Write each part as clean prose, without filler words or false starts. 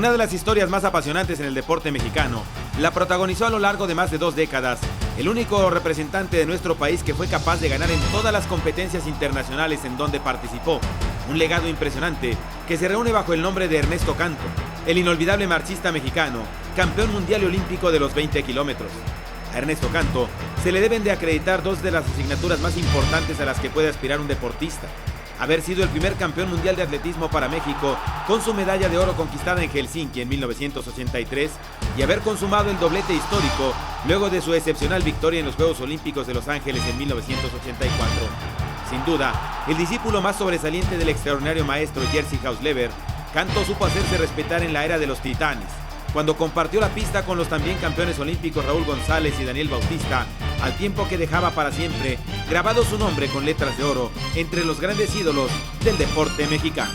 Una de las historias más apasionantes en el deporte mexicano la protagonizó a lo largo de más de 2 décadas el único representante de nuestro país que fue capaz de ganar en todas las competencias internacionales en donde participó. Un legado impresionante que se reúne bajo el nombre de Ernesto Canto, el inolvidable marchista mexicano, campeón mundial y olímpico de los 20 kilómetros. A Ernesto Canto se le deben de acreditar 2 de las asignaturas más importantes a las que puede aspirar un deportista: haber sido el primer campeón mundial de atletismo para México con su medalla de oro conquistada en Helsinki en 1983 y haber consumado el doblete histórico luego de su excepcional victoria en los Juegos Olímpicos de Los Ángeles en 1984. Sin duda, el discípulo más sobresaliente del extraordinario maestro Jerzy Hausleber, Canto supo hacerse respetar en la era de los titanes, cuando compartió la pista con los también campeones olímpicos Raúl González y Daniel Bautista, al tiempo que dejaba para siempre grabado su nombre con letras de oro entre los grandes ídolos del deporte mexicano.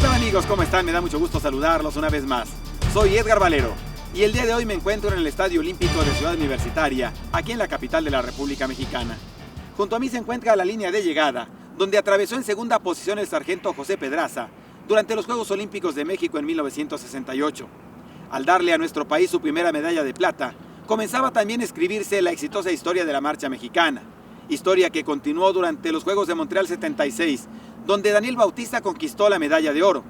Amigos, ¿cómo están? Me da mucho gusto saludarlos una vez más. Soy Edgar Valero y el día de hoy me encuentro en el Estadio Olímpico de Ciudad Universitaria, aquí en la capital de la República Mexicana. Junto a mí se encuentra la línea de llegada, donde atravesó en segunda posición el sargento José Pedraza durante los Juegos Olímpicos de México en 1968. Al darle a nuestro país su primera medalla de plata, comenzaba también a escribirse la exitosa historia de la marcha mexicana, historia que continuó durante los Juegos de Montreal 76, donde Daniel Bautista conquistó la medalla de oro.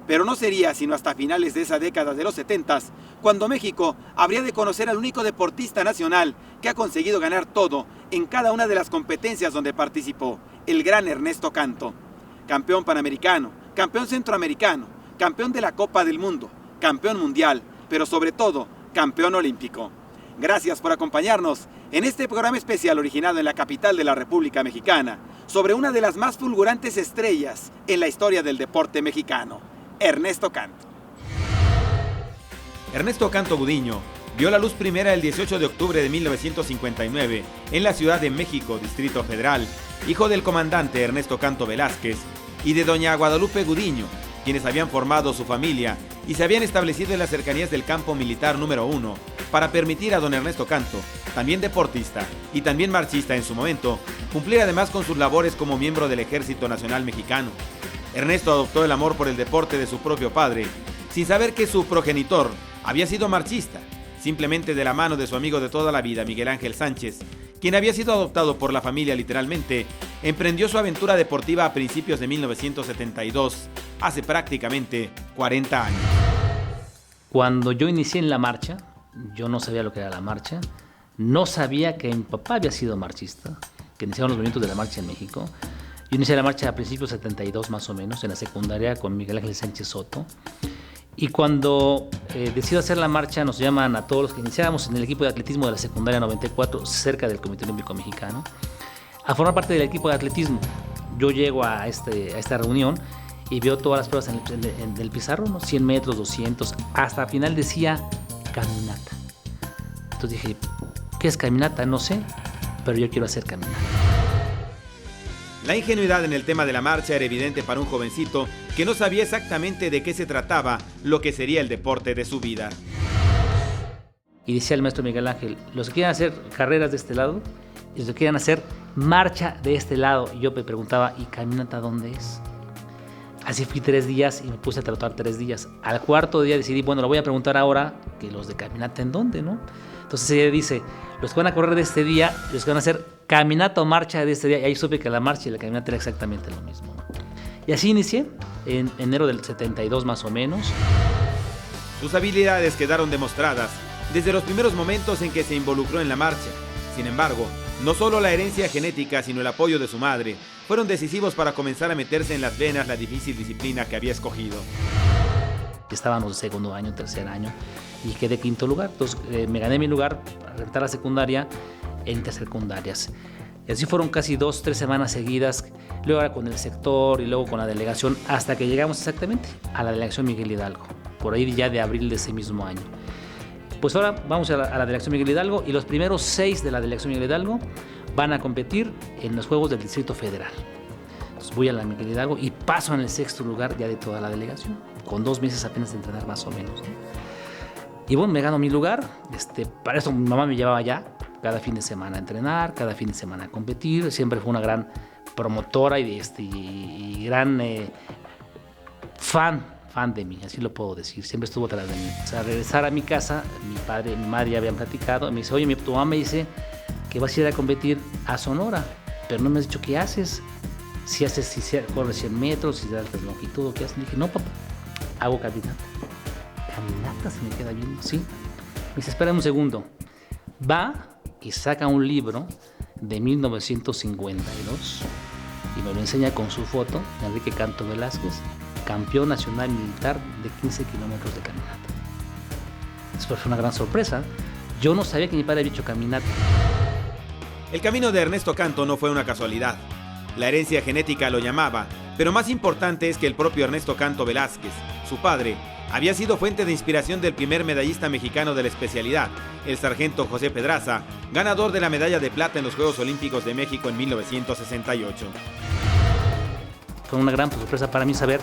Pero no sería sino hasta finales de esa década de los 70s, cuando México habría de conocer al único deportista nacional que ha conseguido ganar todo en cada una de las competencias donde participó, el gran Ernesto Canto. Campeón panamericano, campeón centroamericano, campeón de la Copa del Mundo, campeón mundial, pero sobre todo, campeón olímpico. Gracias por acompañarnos en este programa especial originado en la capital de la República Mexicana, sobre una de las más fulgurantes estrellas en la historia del deporte mexicano, Ernesto Canto. Ernesto Canto Gudiño vio la luz primera el 18 de octubre de 1959 en la Ciudad de México, Distrito Federal, hijo del comandante Ernesto Canto Velázquez y de doña Guadalupe Gudiño, quienes habían formado su familia y se habían establecido en las cercanías del campo militar número 1 para permitir a don Ernesto Canto, también deportista y también marchista en su momento, cumplir además con sus labores como miembro del Ejército Nacional Mexicano. Ernesto adoptó el amor por el deporte de su propio padre, sin saber que su progenitor había sido marchista, simplemente de la mano de su amigo de toda la vida, Miguel Ángel Sánchez, quien había sido adoptado por la familia literalmente, emprendió su aventura deportiva a principios de 1972, hace prácticamente 40 años. Cuando yo inicié en la marcha, yo no sabía lo que era la marcha, no sabía que mi papá había sido marchista, que iniciaron los movimientos de la marcha en México. Yo inicié la marcha a principios de 72 más o menos, en la secundaria con Miguel Ángel Sánchez Soto. Y cuando decido hacer la marcha, nos llaman a todos los que iniciábamos en el equipo de atletismo de la secundaria 94, cerca del Comité Olímpico Mexicano, a formar parte del equipo de atletismo. Yo llego a esta reunión y veo todas las pruebas en el pizarro, ¿no? 100 metros, 200, hasta el final decía caminata. Entonces dije, ¿qué es caminata? No sé, pero yo quiero hacer caminata. La ingenuidad en el tema de la marcha era evidente para un jovencito que no sabía exactamente de qué se trataba lo que sería el deporte de su vida. Y decía el maestro Miguel Ángel, los que quieran hacer carreras de este lado y los que quieran hacer marcha de este lado. Y yo me preguntaba, ¿y caminata dónde es? Así fui 3 días y me puse a tratar 3 días. Al 4.º día decidí, bueno, lo voy a preguntar ahora, que los de caminata en dónde, ¿no? Entonces ella dice, los que van a correr de este día, los que van a hacer caminata o marcha de este día. Y ahí supe que la marcha y la caminata era exactamente lo mismo, ¿no? Y así inicié, en enero del 72 más o menos. Sus habilidades quedaron demostradas desde los primeros momentos en que se involucró en la marcha. Sin embargo, no solo la herencia genética, sino el apoyo de su madre fueron decisivos para comenzar a meterse en las venas la difícil disciplina que había escogido. Estábamos de 2.º año, 3.er año y quedé 5.º lugar. Entonces me gané mi lugar para rentar la secundaria en intersecundarias. Y así fueron casi 2, 3 semanas seguidas, luego era con el sector y luego con la delegación, hasta que llegamos exactamente a la delegación Miguel Hidalgo, por ahí ya de abril de ese mismo año. Pues ahora vamos a la delegación Miguel Hidalgo y los primeros 6 de la delegación Miguel Hidalgo van a competir en los Juegos del Distrito Federal. Entonces voy a la Miguel Hidalgo y paso en el 6º lugar ya de toda la delegación, con 2 meses apenas de entrenar más o menos, ¿no? Y bueno, me gano mi lugar. Para eso mi mamá me llevaba ya cada fin de semana a entrenar, cada fin de semana a competir. Siempre fue una gran promotora y gran fan de mí, así lo puedo decir. Siempre estuvo tras de mí. O sea, regresar a mi casa, mi padre y mi madre ya habían platicado. Me dice, oye, tu mamá me dice que vas a ir a competir a Sonora, pero no me has dicho qué haces. Si corres 100 metros, si saltas longitud, ¿qué haces? Le dije, no, papá, hago caminata. ¿Caminata? Se me queda bien, sí. Me dice, espera un segundo. Va y saca un libro de 1952 y me lo enseña con su foto, Enrique Canto Velázquez, campeón nacional militar de 15 kilómetros de caminata. Eso fue una gran sorpresa. Yo no sabía que mi padre había hecho caminata. El camino de Ernesto Canto no fue una casualidad. La herencia genética lo llamaba, pero más importante es que el propio Ernesto Canto Velázquez, su padre, había sido fuente de inspiración del primer medallista mexicano de la especialidad, el sargento José Pedraza, ganador de la medalla de plata en los Juegos Olímpicos de México en 1968. Fue una gran sorpresa para mí saber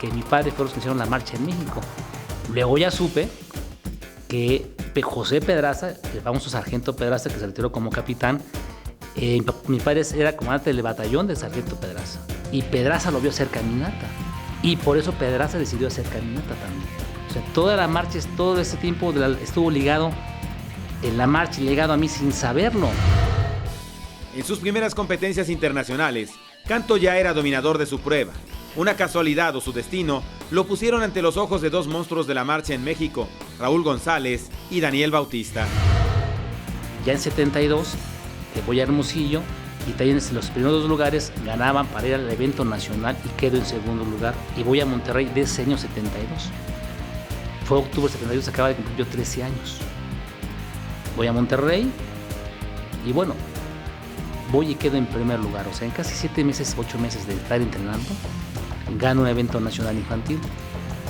que mi padre fue los que hicieron la marcha en México. Luego ya supe que José Pedraza, el famoso sargento Pedraza que se retiró como capitán, mi padre era comandante del batallón del sargento Pedraza. Y Pedraza lo vio hacer caminata. Y por eso Pedraza decidió hacer caminata también. O sea, toda la marcha, todo ese tiempo estuvo ligado en la marcha, ligado a mí sin saberlo. En sus primeras competencias internacionales, Canto ya era dominador de su prueba. Una casualidad o su destino lo pusieron ante los ojos de 2 monstruos de la marcha en México, Raúl González y Daniel Bautista. Ya en 72, voy a Hermosillo y también en los primeros 2 lugares ganaban para ir al evento nacional y quedo en segundo lugar. Y voy a Monterrey de ese año 72. Fue octubre 72, acaba de cumplir yo 13 años. Voy a Monterrey y bueno, voy y quedo en primer lugar. O sea, en casi 7 meses, 8 meses de estar entrenando, gano un evento nacional infantil.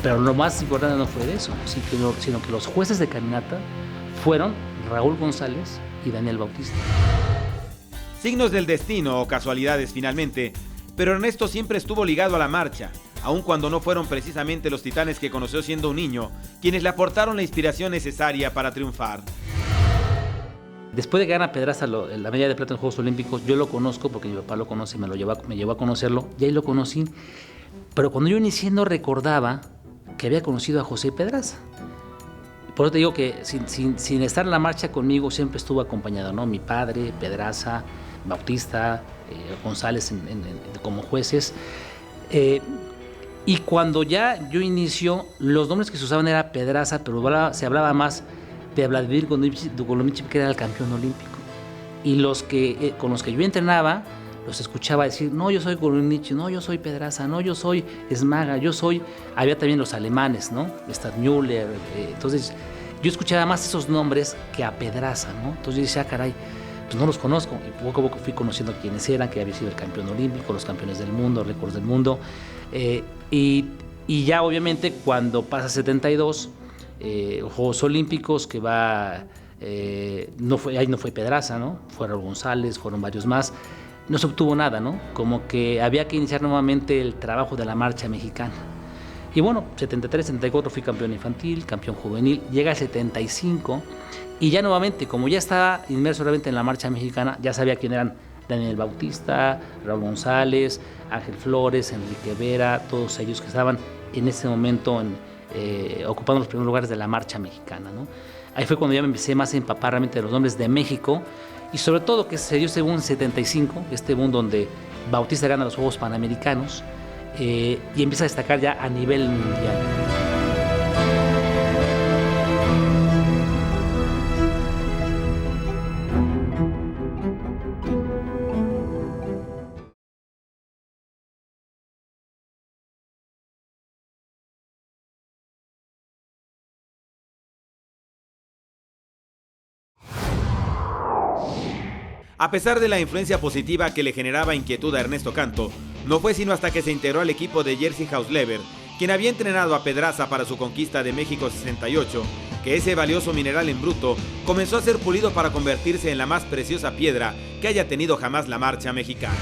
Pero lo más importante no fue eso, sino que los jueces de caminata fueron Raúl González y Daniel Bautista. Signos del destino o casualidades finalmente, pero Ernesto siempre estuvo ligado a la marcha, aun cuando no fueron precisamente los titanes que conoció siendo un niño quienes le aportaron la inspiración necesaria para triunfar. Después de que gana Pedraza la medalla de plata en los Juegos Olímpicos, yo lo conozco porque mi papá lo conoce, me llevó a conocerlo, y ahí lo conocí. Pero cuando yo inicié no recordaba que había conocido a José Pedraza. Por eso te digo que sin estar en la marcha conmigo siempre estuvo acompañado, ¿no? Mi padre, Pedraza, Bautista, González como jueces. Y cuando ya yo inicio, los nombres que se usaban era Pedraza, pero se hablaba más de Vladimir Golomichev, que era el campeón olímpico. Y con los que yo entrenaba, los escuchaba decir, no, yo soy Golomichev, no, yo soy Pedraza, no, yo soy Smaga, había también los alemanes, ¿no? Stadtmüller, entonces yo escuchaba más esos nombres que a Pedraza, ¿no? Entonces yo decía, caray, pues no los conozco. Y poco a poco fui conociendo quiénes eran, que había sido el campeón olímpico, los campeones del mundo, récords del mundo. Y ya obviamente cuando pasa 72, Juegos Olímpicos, que ahí no fue Pedraza, ¿no? Fueron González, fueron varios más. No se obtuvo nada, ¿no? Como que había que iniciar nuevamente el trabajo de la marcha mexicana. Y bueno, 73, 74 fui campeón infantil, campeón juvenil, llega el 75 y ya nuevamente, como ya estaba inmerso realmente en la marcha mexicana, ya sabía quién eran Daniel Bautista, Raúl González, Ángel Flores, Enrique Vera, todos ellos que estaban en ese momento ocupando los primeros lugares de la marcha mexicana, ¿no? Ahí fue cuando ya me empecé más a empapar realmente de los nombres de México y sobre todo que se dio según 75, este boom donde Bautista gana los Juegos Panamericanos y empieza a destacar ya a nivel mundial. A pesar de la influencia positiva que le generaba inquietud a Ernesto Canto, no fue sino hasta que se integró al equipo de Jerzy Hausleber, quien había entrenado a Pedraza para su conquista de México 68, que ese valioso mineral en bruto comenzó a ser pulido para convertirse en la más preciosa piedra que haya tenido jamás la marcha mexicana.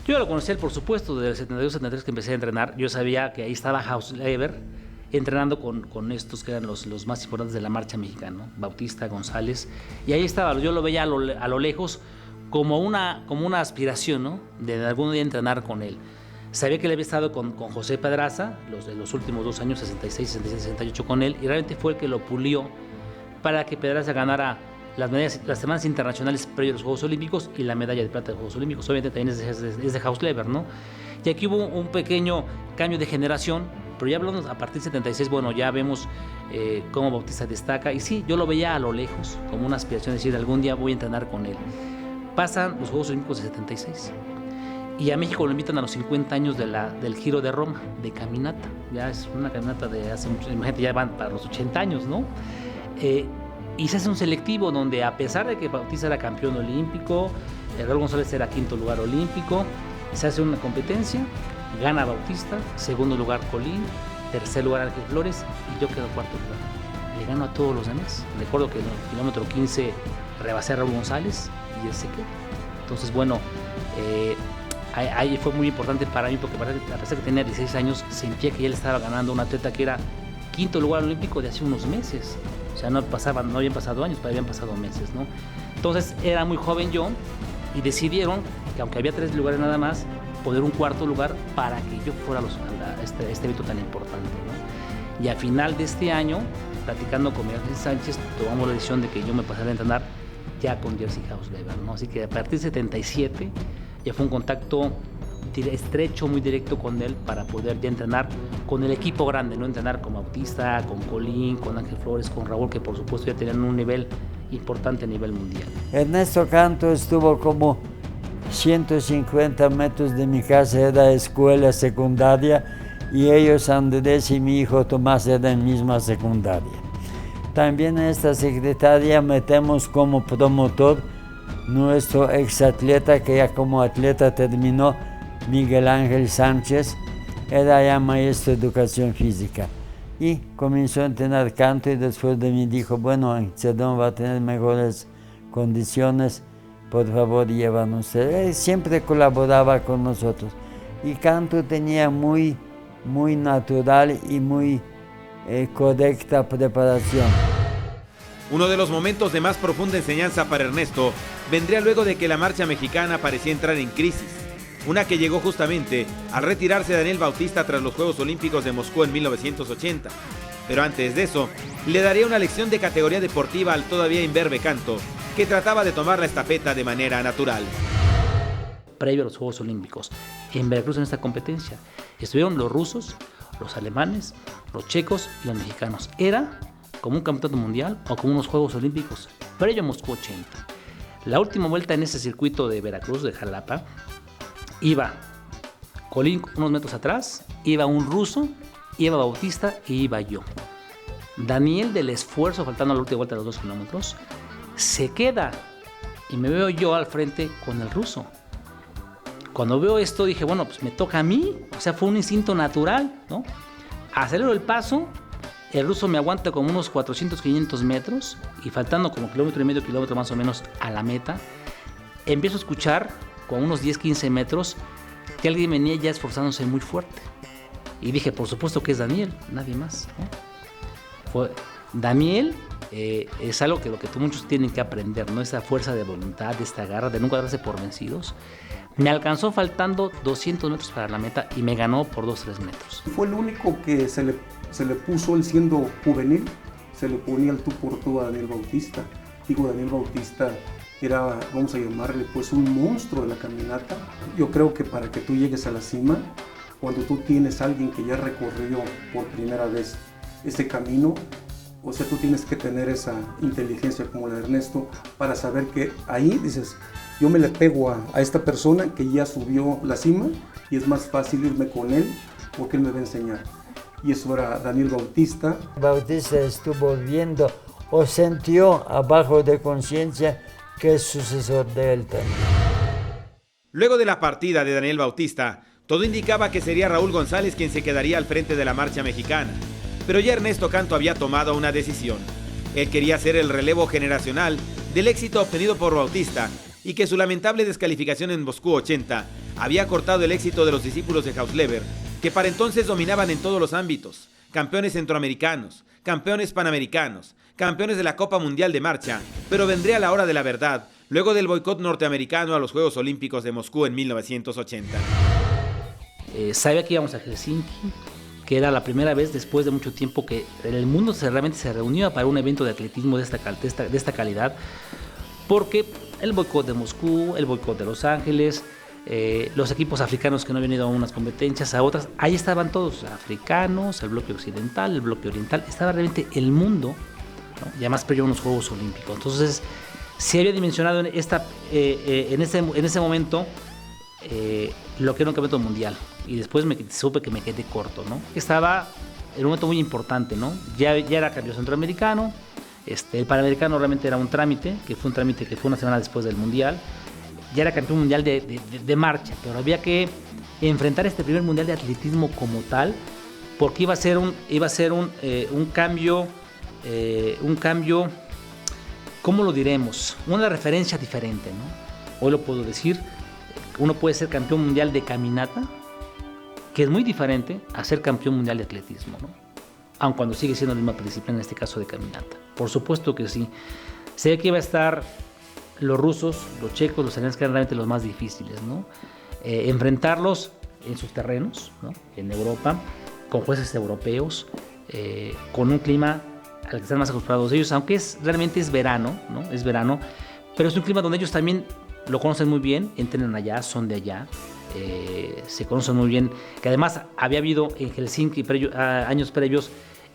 Yo lo conocí, por supuesto, desde el 72-73 que empecé a entrenar. Yo sabía que ahí estaba Hausleber entrenando con estos que eran los más importantes de la marcha mexicana, ¿no? Bautista, González, y ahí estaba. Yo lo veía a lo lejos como una aspiración, ¿no? De algún día entrenar con él. Sabía que él había estado con José Pedraza los últimos 2 años, 66, 66, 68 con él, y realmente fue el que lo pulió para que Pedraza ganara las semanas internacionales previas a los Juegos Olímpicos y la medalla de plata de los Juegos Olímpicos. Obviamente también es de Hausleber, ¿no? Y aquí hubo un pequeño cambio de generación, pero ya hablamos a partir del 76, bueno, ya vemos cómo Bautista destaca, y sí, yo lo veía a lo lejos, como una aspiración de decir, algún día voy a entrenar con él. Pasan los Juegos Olímpicos de 76, y a México lo invitan a los 50 años del Giro de Roma, de caminata. Ya es una caminata de hace mucho, imagínate, ya van para los 80 años, ¿no? Y se hace un selectivo donde, a pesar de que Bautista era campeón olímpico, Raúl González era 5º lugar olímpico, se hace una competencia, gana Bautista, 2º lugar Colín, 3er lugar Ángel Flores, y yo quedo 4º lugar. Le gano a todos los demás. Recuerdo que en el kilómetro 15 rebasé a Raúl González y él se quedó. Entonces, bueno, ahí fue muy importante para mí, porque a pesar de que tenía 16 años, sentía que él estaba ganando un atleta que era 5º lugar olímpico de hace unos meses. O sea, no habían pasado años, pero habían pasado meses, ¿no? Entonces, era muy joven yo, y decidieron que, aunque había 3 lugares nada más, poner un 4º lugar para que yo fuera a este evento tan importante, ¿no? Y a final de este año, platicando con Miguel Sánchez, tomamos la decisión de que yo me pasara a entrenar ya con Jerzy Hausleber, ¿no? Así que a partir de 77 ya fue un contacto estrecho, muy directo con él, para poder ya entrenar con el equipo grande, no entrenar con Bautista, con Colín, con Ángel Flores, con Raúl, que por supuesto ya tenían un nivel importante a nivel mundial. Ernesto Canto estuvo como 150 metros de mi casa, era escuela secundaria, y ellos, Andrés y mi hijo Tomás, eran misma secundaria. También en esta secretaría metemos como promotor nuestro exatleta, que ya como atleta terminó, Miguel Ángel Sánchez, era ya maestro de educación física. Y comenzó a entrenar canto, y después de mí dijo, bueno, en Cerdón va a tener mejores condiciones, por favor llévanos. Él siempre colaboraba con nosotros. Y Canto tenía muy natural y muy correcta preparación. Uno de los momentos de más profunda enseñanza para Ernesto vendría luego de que la marcha mexicana parecía entrar en crisis. Una que llegó justamente al retirarse Daniel Bautista tras los Juegos Olímpicos de Moscú en 1980. Pero antes de eso, le daría una lección de categoría deportiva al todavía imberbe Canto, que trataba de tomar la estafeta de manera natural. Previo a los Juegos Olímpicos, en Veracruz, en esta competencia, estuvieron los rusos, los alemanes, los checos y los mexicanos. Era como un campeonato mundial o como unos Juegos Olímpicos, previo a Moscú 80. La última vuelta en ese circuito de Veracruz, de Jalapa, iba Colín unos metros atrás, iba un ruso, iba Bautista y iba yo. Daniel, del esfuerzo, faltando la última vuelta de los 2 kilómetros, se queda y me veo yo al frente con el ruso. Cuando veo esto dije, bueno, pues me toca a mí, o sea, fue un instinto natural, ¿no? Acelero el paso, el ruso me aguanta como unos 400, 500 metros, y faltando como 1,5 kilómetro más o menos a la meta, empiezo a escuchar con unos 10, 15 metros que alguien venía ya esforzándose muy fuerte. Y dije, por supuesto que es Daniel, nadie más, ¿no? Daniel es algo que muchos tienen que aprender, ¿no? Esa fuerza de voluntad, esta garra de nunca darse por vencidos. Me alcanzó faltando 200 metros para la meta y me ganó por 2-3 metros. Fue el único que se le puso, él siendo juvenil, se le ponía el tú por tú a Daniel Bautista. Digo, Daniel Bautista era, vamos a llamarle, pues un monstruo de la caminata. Yo creo que para que tú llegues a la cima, cuando tú tienes a alguien que ya recorrió por primera vez ese camino, o sea, tú tienes que tener esa inteligencia como la de Ernesto para saber que ahí dices, yo me le pego a esta persona que ya subió la cima y es más fácil irme con él porque él me va a enseñar. Y eso era Daniel Bautista. Bautista estuvo viendo o sintió abajo de conciencia que es sucesor de él también. Luego de la partida de Daniel Bautista, todo indicaba que sería Raúl González quien se quedaría al frente de la marcha mexicana. Pero ya Ernesto Canto había tomado una decisión. Él quería ser el relevo generacional del éxito obtenido por Bautista y que su lamentable descalificación en Moscú 80 había cortado el éxito de los discípulos de Hausleber, que para entonces dominaban en todos los ámbitos: campeones centroamericanos, campeones panamericanos, campeones de la Copa Mundial de Marcha. Pero vendría la hora de la verdad, luego del boicot norteamericano a los Juegos Olímpicos de Moscú en 1980. Sabía que íbamos a Helsinki, que era la primera vez después de mucho tiempo que el mundo realmente se reunía para un evento de atletismo de esta calidad, porque el boicot de Moscú, el boicot de Los Ángeles, los equipos africanos que no habían ido a unas competencias, a otras, ahí estaban todos, africanos, el bloque occidental, el bloque oriental, estaba realmente el mundo, ¿no? Y además previo a unos Juegos Olímpicos. Entonces, se había dimensionado en ese momento lo que era un campeonato mundial, y después supe que me quedé corto, ¿no? Estaba en un momento muy importante, ¿no? Ya era campeón centroamericano, el panamericano realmente era un trámite, que fue una semana después del mundial. Ya era campeón mundial de marcha, pero había que enfrentar este primer mundial de atletismo como tal, porque iba a ser un cambio, ¿cómo lo diremos? Una referencia diferente, ¿no? Hoy lo puedo decir, uno puede ser campeón mundial de caminata, que es muy diferente a ser campeón mundial de atletismo, ¿no? Aun cuando sigue siendo la misma disciplina, en este caso de caminata. Por supuesto que sí. Sé que iba a estar los rusos, los checos, los alemanes, que eran realmente los más difíciles, ¿no? Enfrentarlos en sus terrenos, ¿no? En Europa, con jueces europeos, con un clima al que están más acostumbrados ellos, aunque realmente es verano, ¿no? Es verano, pero es un clima donde ellos también lo conocen muy bien, entrenan allá, son de allá, se conocen muy bien, que además había habido en Helsinki años previos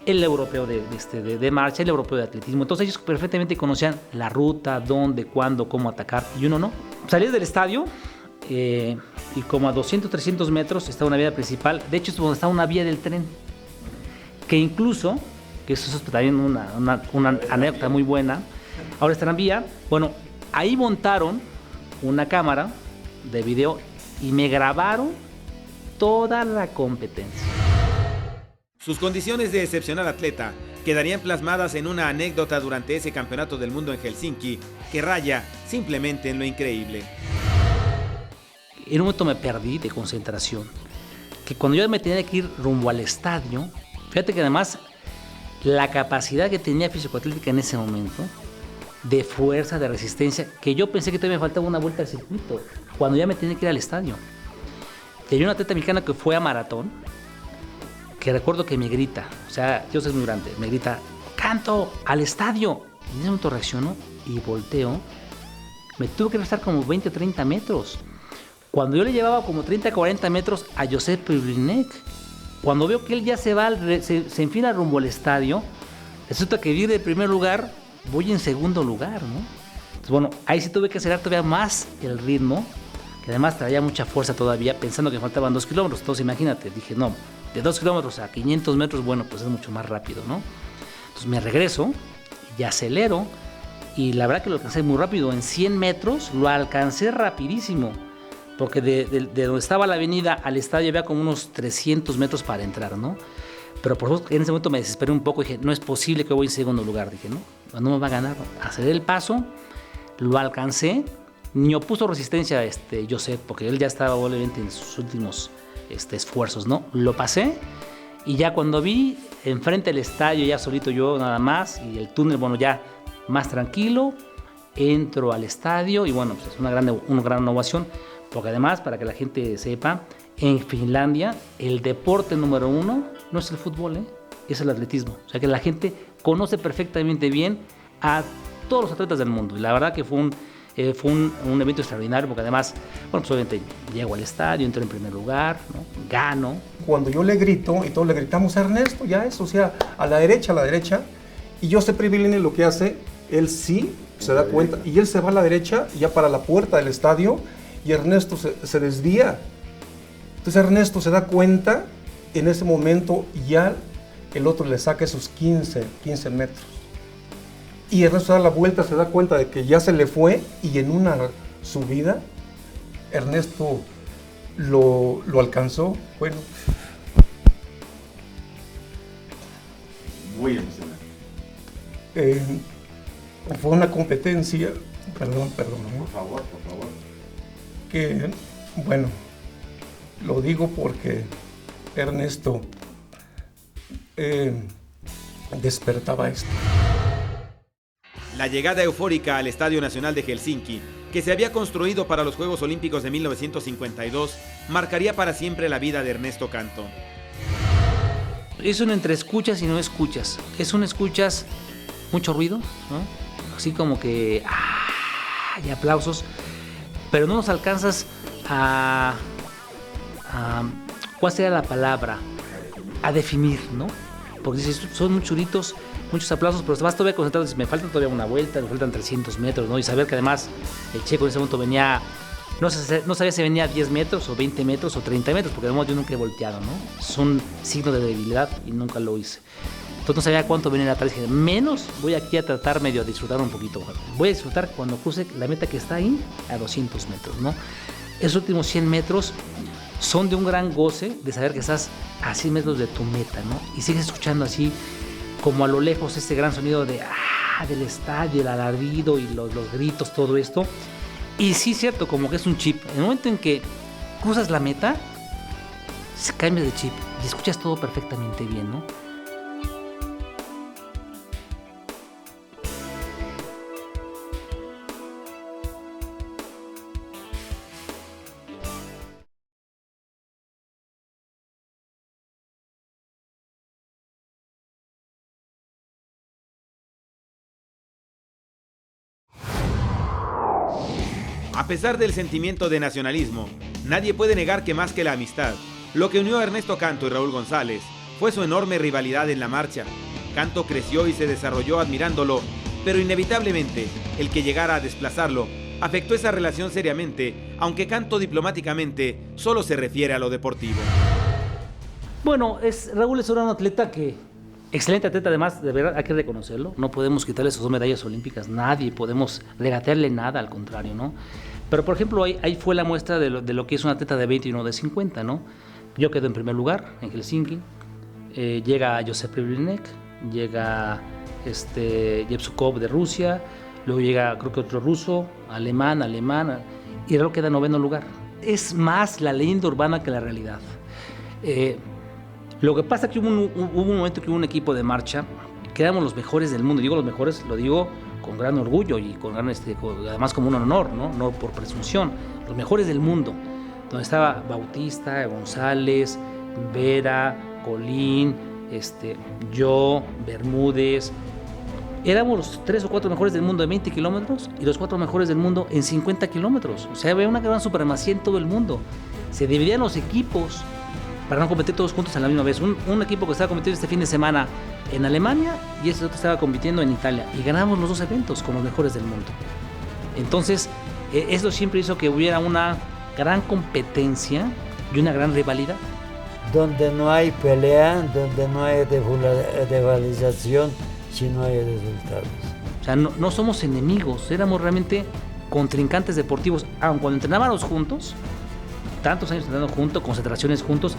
el europeo de marcha, el europeo de atletismo. Entonces ellos perfectamente conocían la ruta, dónde, cuándo, cómo atacar, y uno no. Salí del estadio y como a 200, 300 metros está una vía principal. De hecho es donde está una vía del tren, que incluso, que eso es también una anécdota muy buena, ahora está en vía. Bueno, ahí montaron una cámara de video y me grabaron toda la competencia. Sus condiciones de excepcional atleta quedarían plasmadas en una anécdota durante ese campeonato del mundo en Helsinki, que raya simplemente en lo increíble. En un momento me perdí de concentración, que cuando yo me tenía que ir rumbo al estadio, fíjate que además la capacidad que tenía físico-atlética en ese momento, de fuerza, de resistencia, que yo pensé que todavía me faltaba una vuelta al circuito, cuando ya me tenía que ir al estadio. Tenía una atleta mexicana que fue a maratón, que recuerdo que me grita, o sea, yo soy muy grande, me grita, Canto, al estadio. Y en ese momento reacciono y volteo, me tuve que restar como 20 o 30 metros. Cuando yo le llevaba como 30 o 40 metros a Josep Priblinek, cuando veo que él ya se enfila rumbo al estadio, resulta que vi de primer lugar, voy en segundo lugar, ¿no? Entonces, bueno, ahí sí tuve que acelerar todavía más el ritmo, que además traía mucha fuerza todavía, pensando que faltaban 2 kilómetros. Entonces imagínate, dije, no, de 2 kilómetros a 500 metros, bueno, pues es mucho más rápido, ¿no? Entonces me regreso y acelero, y la verdad que lo alcancé muy rápido. En 100 metros lo alcancé rapidísimo, porque de donde estaba la avenida al estadio había como unos 300 metros para entrar, ¿no? Pero por supuesto en ese momento me desesperé un poco y dije, no es posible que voy en segundo lugar. Dije, no me va a ganar. Aceleré el paso, lo alcancé, ni opuso resistencia a Josep, porque él ya estaba obviamente en sus últimos esfuerzos, ¿no? Lo pasé, y ya cuando vi enfrente del estadio, ya solito yo nada más, y el túnel, bueno, ya más tranquilo, entro al estadio, y bueno, pues es una gran ovación, porque además, para que la gente sepa, en Finlandia el deporte número 1 no es el fútbol, es el atletismo. O sea que la gente conoce perfectamente bien a todos los atletas del mundo, y la verdad que fue un evento extraordinario, porque además, bueno, pues obviamente llego al estadio, entro en primer lugar, ¿no? Gano. Cuando yo le grito, y todos le gritamos a Ernesto, ya es, o sea, a la derecha, y Josep Priblinek lo que hace, él sí se da cuenta, y él se va a la derecha, ya para la puerta del estadio, y Ernesto se desvía. Entonces Ernesto se da cuenta, en ese momento ya el otro le saca esos 15 metros. y Ernesto da la vuelta, se da cuenta de que ya se le fue, y en una subida Ernesto lo alcanzó. Bueno, Muy emocionante. fue una competencia, perdón, Por favor, por favor. que, bueno, lo digo porque Ernesto despertaba esto. La llegada eufórica al Estadio Nacional de Helsinki, que se había construido para los Juegos Olímpicos de 1952, marcaría para siempre la vida de Ernesto Canto. Es un entre escuchas y no escuchas. Es un escuchas mucho ruido, ¿no? Así como que y aplausos, pero no nos alcanzas a ¿cuál sería la palabra? A definir, ¿no? Porque dices, son muchos churitos, muchos aplausos, pero vas todavía concentrado, dices, me falta todavía una vuelta, me faltan 300 metros, ¿no? Y saber que además el checo en ese momento venía, no sabía si venía 10 metros o 20 metros o 30 metros, porque además yo nunca he volteado, ¿no? Es un signo de debilidad y nunca lo hice. Entonces no sabía cuánto venía atrás, dije, menos voy aquí a tratar medio a disfrutar un poquito. Voy a disfrutar cuando cruce la meta que está ahí a 200 metros, ¿no? Esos últimos 100 metros son de un gran goce de saber que estás a 100 metros de tu meta, ¿no? Y sigues escuchando así, como a lo lejos, este gran sonido de del estadio, el alarido y los gritos, todo esto. Y sí es cierto, como que es un chip. En el momento en que cruzas la meta, se cambia de chip y escuchas todo perfectamente bien, ¿no? A pesar del sentimiento de nacionalismo, nadie puede negar que más que la amistad, lo que unió a Ernesto Canto y Raúl González fue su enorme rivalidad en la marcha. Canto creció y se desarrolló admirándolo, pero inevitablemente el que llegara a desplazarlo afectó esa relación seriamente, aunque Canto diplomáticamente solo se refiere a lo deportivo. Bueno, Raúl es un atleta excelente atleta, además, de verdad hay que reconocerlo. No podemos quitarle sus 2 medallas olímpicas, nadie, podemos regatearle nada, al contrario, ¿no? Pero, por ejemplo, ahí fue la muestra de lo que es un atleta de 20 y uno de 50, ¿no? Yo quedo en primer lugar en Helsinki, llega Josep Priblinek, llega Yevsukov de Rusia, luego llega creo que otro ruso, alemán, y Raúl queda en 9º lugar. Es más la leyenda urbana que la realidad. Lo que pasa es que hubo un momento que hubo un equipo de marcha que éramos los mejores del mundo. Digo los mejores, lo digo con gran orgullo y con gran, además como un honor, ¿no? No por presunción. Los mejores del mundo, donde estaba Bautista, González, Vera, Colín, yo, Bermúdez. Éramos los 3 o 4 mejores del mundo en 20 kilómetros y los 4 mejores del mundo en 50 kilómetros. O sea, había una gran supremacía en todo el mundo. Se dividían los equipos para no competir todos juntos a la misma vez. Un equipo que estaba compitiendo este fin de semana en Alemania y este otro estaba compitiendo en Italia. Y ganamos los 2 eventos con los mejores del mundo. Entonces, eso siempre hizo que hubiera una gran competencia y una gran rivalidad. Donde no hay pelea, donde no hay rivalización, si no hay resultados. O sea, no somos enemigos, éramos realmente contrincantes deportivos. Aun cuando entrenábamos juntos, tantos años entrenando juntos, concentraciones juntos,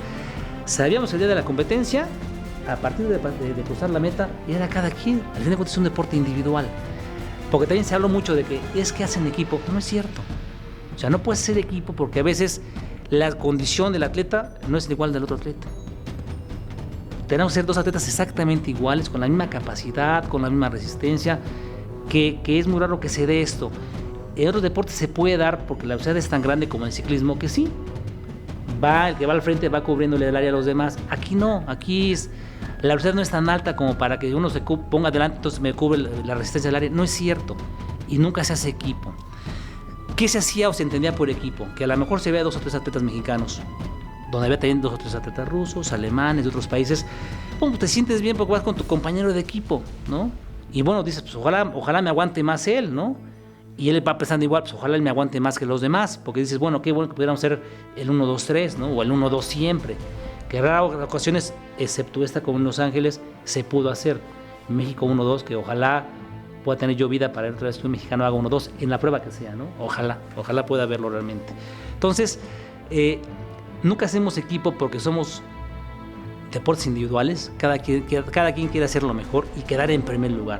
sabíamos el día de la competencia, a partir de cruzar la meta, y era cada quien. Al fin de cuentas es un deporte individual. Porque también se habla mucho de que es que hacen equipo. No es cierto. O sea, no puedes ser equipo porque a veces la condición del atleta no es igual del otro atleta. Tenemos que ser 2 atletas exactamente iguales, con la misma capacidad, con la misma resistencia, que es muy raro que se dé esto. En otros deportes se puede dar porque la velocidad es tan grande como en el ciclismo que sí. El que va al frente va cubriéndole el área a los demás. Aquí no, aquí la velocidad no es tan alta como para que uno se ponga adelante, entonces me cubre la resistencia del área. No es cierto. Y nunca se hace equipo. ¿Qué se hacía o se entendía por equipo? Que a lo mejor se veía 2 o 3 atletas mexicanos, donde había también 2 o 3 atletas rusos, alemanes, de otros países. Bueno, te sientes bien porque vas con tu compañero de equipo, ¿no? Y bueno, dices, pues ojalá me aguante más él, ¿no? Y él va pensando igual, pues ojalá él me aguante más que los demás, porque dices, bueno, qué bueno que pudiéramos ser el 1-2-3, ¿no? O el 1-2 siempre. Que en raras ocasiones, excepto esta como en Los Ángeles, se pudo hacer. México 1-2, que ojalá pueda tener yo vida para ir otra vez que un mexicano haga 1-2 en la prueba que sea, ¿no? Ojalá pueda verlo realmente. Entonces, nunca hacemos equipo porque somos deportes individuales, cada quien quiere hacer lo mejor y quedar en primer lugar.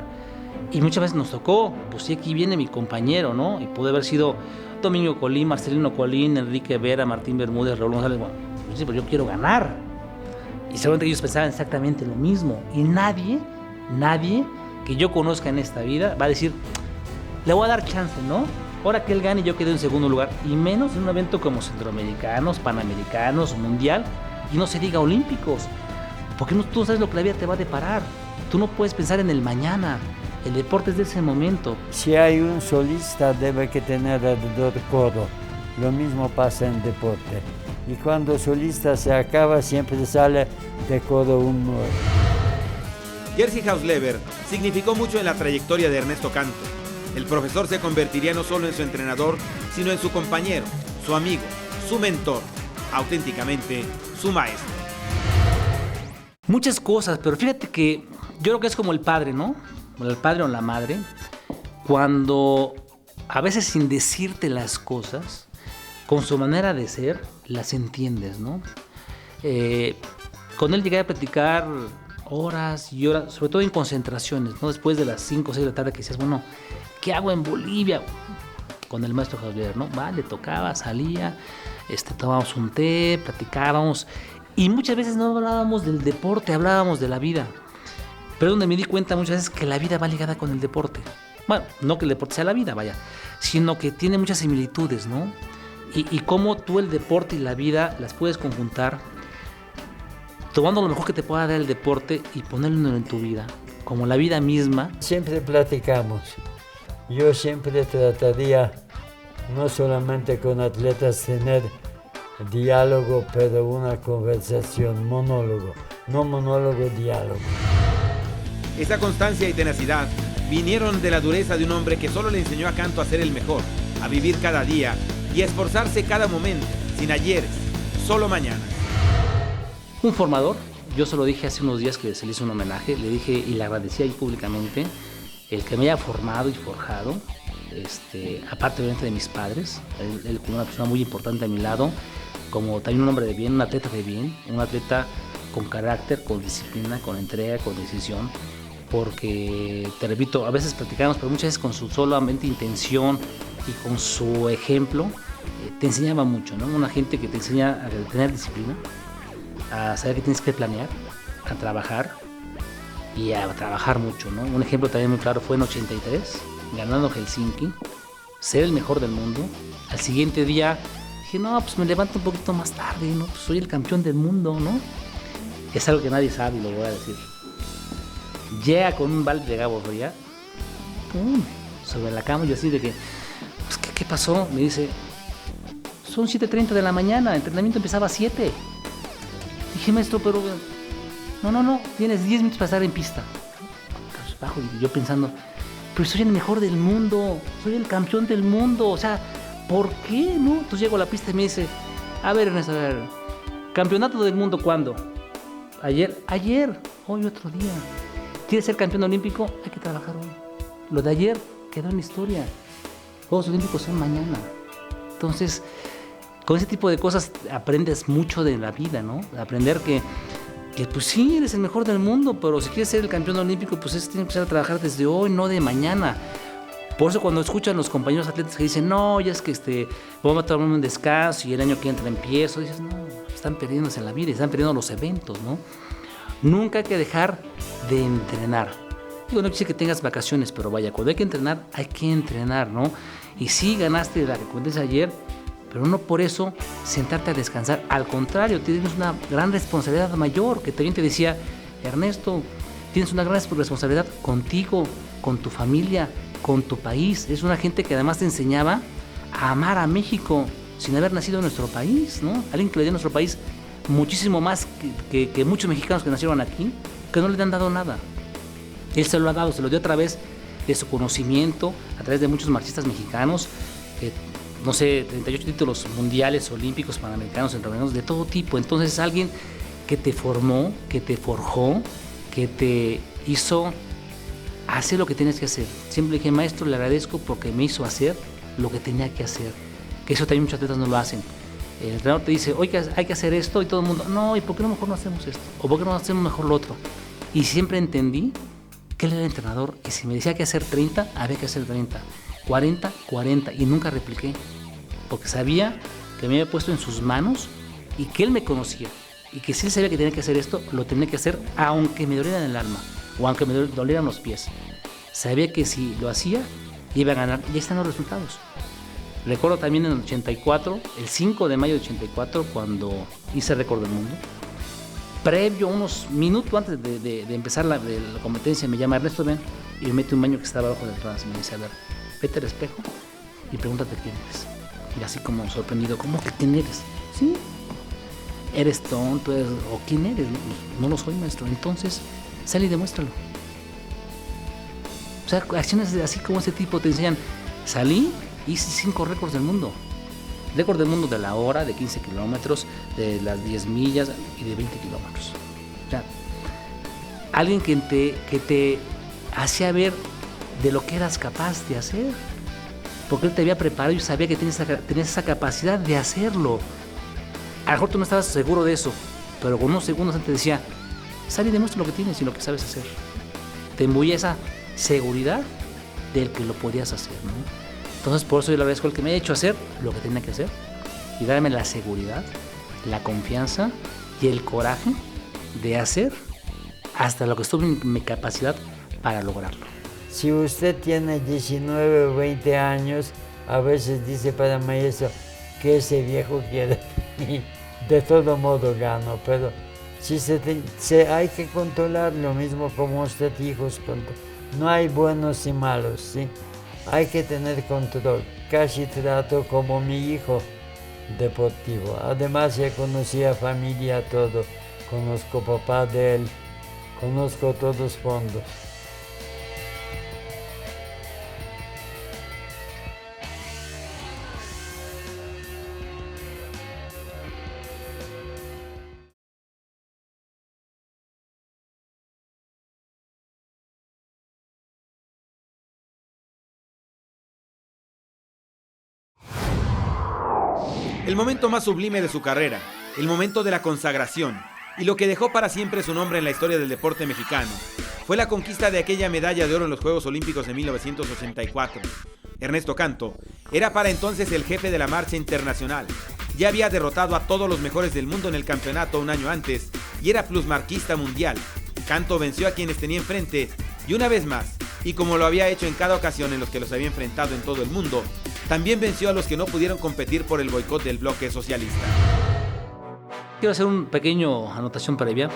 Y muchas veces nos tocó, pues sí, aquí viene mi compañero, ¿no? Y puede haber sido Domingo Colín, Marcelino Colín, Enrique Vera, Martín Bermúdez, Raúl González. Bueno, pues sí, pero yo quiero ganar. Y seguramente ellos pensaban exactamente lo mismo. Y nadie que yo conozca en esta vida va a decir, le voy a dar chance, ¿no? Ahora que él gane, yo quedé en segundo lugar. Y menos en un evento como Centroamericanos, Panamericanos, Mundial, y no se diga Olímpicos. Porque tú no sabes lo que la vida te va a deparar. Tú no puedes pensar en el mañana. El deporte es de ese momento. Si hay un solista, debe que tener alrededor coro. Lo mismo pasa en deporte. Y cuando el solista se acaba, siempre sale de coro un nuevo. Jerzy Hausleber significó mucho en la trayectoria de Ernesto Canto. El profesor se convertiría no solo en su entrenador, sino en su compañero, su amigo, su mentor, auténticamente su maestro. Muchas cosas, pero fíjate que yo creo que es como el padre, ¿no? El padre o la madre, cuando a veces sin decirte las cosas, con su manera de ser, las entiendes, ¿no? Con él llegué a platicar horas y horas, sobre todo en concentraciones, ¿no? Después de las 5 o 6 de la tarde que decías, bueno, ¿qué hago en Bolivia? Con el maestro Javier, ¿no? Le tocaba, salía, tomábamos un té, platicábamos y muchas veces no hablábamos del deporte, hablábamos de la vida. Pero donde me di cuenta muchas veces que la vida va ligada con el deporte. Bueno, no que el deporte sea la vida, vaya, sino que tiene muchas similitudes, ¿no? Y cómo tú el deporte y la vida las puedes conjuntar tomando lo mejor que te pueda dar el deporte y ponerlo en tu vida, como la vida misma. Siempre platicamos. Yo siempre trataría, no solamente con atletas, tener diálogo, pero una conversación, monólogo. No monólogo, diálogo. Esa constancia y tenacidad vinieron de la dureza de un hombre que solo le enseñó a Canto a ser el mejor, a vivir cada día y a esforzarse cada momento, sin ayeres, solo mañana. Un formador, yo se lo dije hace unos días que se le hizo un homenaje, le dije y le agradecí ahí públicamente el que me haya formado y forjado, aparte obviamente de mis padres, él como una persona muy importante a mi lado, como también un hombre de bien, un atleta de bien, un atleta con carácter, con disciplina, con entrega, con decisión, porque, te repito, a veces platicamos, pero muchas veces con su solamente intención y con su ejemplo, te enseñaba mucho, ¿no? Una gente que te enseña a tener disciplina, a saber que tienes que planear, a trabajar y a trabajar mucho, ¿no? Un ejemplo también muy claro fue en 83, ganando Helsinki, ser el mejor del mundo. Al siguiente día dije, no, pues me levanto un poquito más tarde, ¿no? Pues soy el campeón del mundo, ¿no? Es algo que nadie sabe y lo voy a decir. Llega con un balde de agua fría, ¡pum!, sobre la cama, yo así de que, pues, ¿qué pasó? Me dice, son 7:30 de la mañana, el entrenamiento empezaba a 7. Dije, maestro, pero no, tienes 10 minutos para estar en pista. Bajo, y yo pensando, pero soy el mejor del mundo, soy el campeón del mundo, o sea, ¿por qué no? Entonces llego a la pista y me dice, a ver, Ernesto, a ver, ¿campeonato del mundo cuándo? Ayer, hoy otro día. ¿Quieres ser campeón olímpico? Hay que trabajar hoy. Lo de ayer quedó en la historia. Juegos Olímpicos son mañana. Entonces, con ese tipo de cosas aprendes mucho de la vida, ¿no? Aprender que pues sí, eres el mejor del mundo, pero si quieres ser el campeón olímpico, pues tienes que empezar a trabajar desde hoy, no de mañana. Por eso cuando escuchan los compañeros atletas que dicen, no, ya es que vamos a tomar un descanso y el año que entra empiezo, dices, no, están perdiéndose en la vida, están perdiendo los eventos, ¿no? Nunca hay que dejar de entrenar. Digo, no quiere decir que tengas vacaciones, pero vaya, cuando hay que entrenar, ¿no? Y sí ganaste la competencia ayer, pero no por eso sentarte a descansar. Al contrario, tienes una gran responsabilidad mayor, que también te decía, Ernesto, tienes una gran responsabilidad contigo, con tu familia, con tu país. Es una gente que además te enseñaba a amar a México sin haber nacido en nuestro país, ¿no? Alguien que le dio a nuestro país muchísimo más que muchos mexicanos que nacieron aquí, que no le han dado nada. Él se lo ha dado, se lo dio a través de su conocimiento, a través de muchos marchistas mexicanos, no sé, 38 títulos mundiales, olímpicos, panamericanos, centroamericanos, de todo tipo. Entonces es alguien que te formó, que te forjó, que te hizo hacer lo que tenías que hacer. Siempre le dije, maestro, le agradezco porque me hizo hacer lo que tenía que hacer. Que eso también muchos atletas no lo hacen. El entrenador te dice, oye, hay que hacer esto, y todo el mundo, no, ¿y por qué no mejor no hacemos esto? ¿O por qué no hacemos mejor lo otro? Y siempre entendí que él era el entrenador, y si me decía que hacer 30, había que hacer 30, 40, 40, y nunca repliqué, porque sabía que me había puesto en sus manos y que él me conocía, y que si él sabía que tenía que hacer esto, lo tenía que hacer aunque me doliera en el alma, o aunque me dolieran los pies. Sabía que si lo hacía, iba a ganar, y ahí están los resultados. Recuerdo también en el 84, el 5 de mayo de 84, cuando hice récord del mundo. Previo, unos minutos antes de empezar la competencia, me llama Ernesto, ven, y me mete un baño que estaba abajo del ras y me dice, a ver, vete al espejo y pregúntate quién eres. Y así como sorprendido, ¿cómo que quién eres? Sí, eres tonto, o quién eres. No lo soy, maestro. Entonces, sal y demuéstralo. O sea, acciones así como ese tipo te enseñan. Salí, hice 5 récords del mundo. Récord del mundo de la hora, de 15 kilómetros, de las 10 millas y de 20 kilómetros. O sea, alguien que te hacía ver de lo que eras capaz de hacer. Porque él te había preparado y sabía que tenías esa capacidad de hacerlo. A lo mejor tú no estabas seguro de eso, pero con unos segundos antes decía, sal y demuestra lo que tienes y lo que sabes hacer. Te imbuía esa seguridad del que lo podías hacer, ¿no? Entonces, por eso yo le agradezco al que me haya hecho hacer lo que tenía que hacer y darme la seguridad, la confianza y el coraje de hacer hasta lo que estuvo en mi capacidad para lograrlo. Si usted tiene 19 o 20 años, a veces dice para maestro que ese viejo quiere y de todo modo gano, pero si hay que controlar lo mismo como usted hijos, no hay buenos y malos, ¿sí? Hay que tener control, casi trato como mi hijo deportivo. Además ya conocía familia, todo, conozco papá de él, conozco todos fondos. El momento más sublime de su carrera, el momento de la consagración y lo que dejó para siempre su nombre en la historia del deporte mexicano, fue la conquista de aquella medalla de oro en los Juegos Olímpicos de 1984. Ernesto Canto era para entonces el jefe de la marcha internacional. Ya había derrotado a todos los mejores del mundo en el campeonato un año antes y era plusmarquista mundial. Canto venció a quienes tenía enfrente y una vez más, y como lo había hecho en cada ocasión en los que los había enfrentado en todo el mundo, también venció a los que no pudieron competir por el boicot del bloque socialista. Quiero hacer una pequeña anotación previa